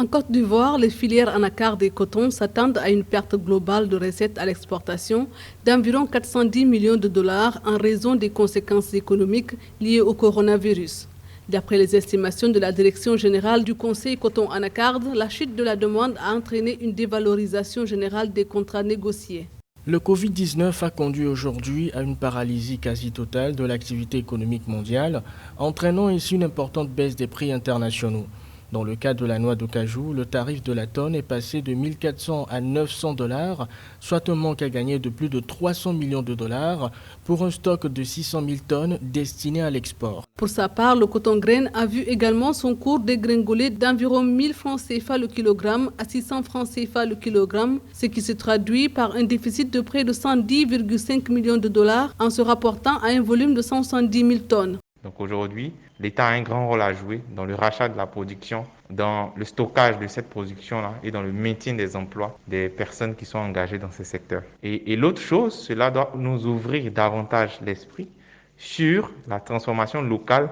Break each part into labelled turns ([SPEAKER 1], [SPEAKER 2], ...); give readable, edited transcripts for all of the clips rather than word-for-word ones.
[SPEAKER 1] En Côte d'Ivoire, les filières anacarde et coton s'attendent à une perte globale de recettes à l'exportation d'environ 410 millions de dollars en raison des conséquences économiques liées au coronavirus. D'après les estimations de la Direction générale du Conseil coton anacarde, la chute de la demande a entraîné une dévalorisation générale des contrats négociés.
[SPEAKER 2] Le Covid-19 a conduit aujourd'hui à une paralysie quasi totale de l'activité économique mondiale, entraînant ainsi une importante baisse des prix internationaux. Dans le cas de la noix de cajou, le tarif de la tonne est passé de 1 400 à 900 $, soit un manque à gagner de plus de 300 millions de dollars pour un stock de 600 000 tonnes destiné à l'export.
[SPEAKER 1] Pour sa part, le coton graine a vu également son cours dégringoler d'environ 1 000 francs CFA le kilogramme à 600 francs CFA le kilogramme, ce qui se traduit par un déficit de près de 110,5 millions de dollars en se rapportant à un volume de 170 000 tonnes.
[SPEAKER 3] Donc aujourd'hui, l'État a un grand rôle à jouer dans le rachat de la production, dans le stockage de cette production-là et dans le maintien des emplois des personnes qui sont engagées dans ces secteurs. Et l'autre chose, cela doit nous ouvrir davantage l'esprit sur la transformation locale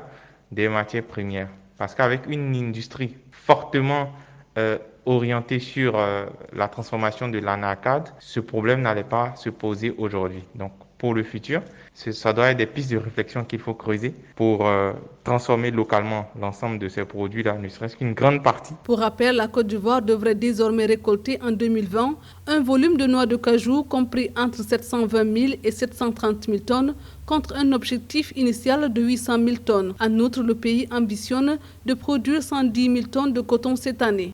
[SPEAKER 3] des matières premières. Parce qu'avec une industrie fortement orientée sur la transformation de l'anacarde, ce problème n'allait pas se poser aujourd'hui. Donc pour le futur, ça doit être des pistes de réflexion qu'il faut creuser pour transformer localement l'ensemble de ces produits-là, ne serait-ce qu'une grande partie.
[SPEAKER 1] Pour rappel, la Côte d'Ivoire devrait désormais récolter en 2020 un volume de noix de cajou compris entre 720 000 et 730 000 tonnes contre un objectif initial de 800 000 tonnes. En outre, le pays ambitionne de produire 110 000 tonnes de coton cette année.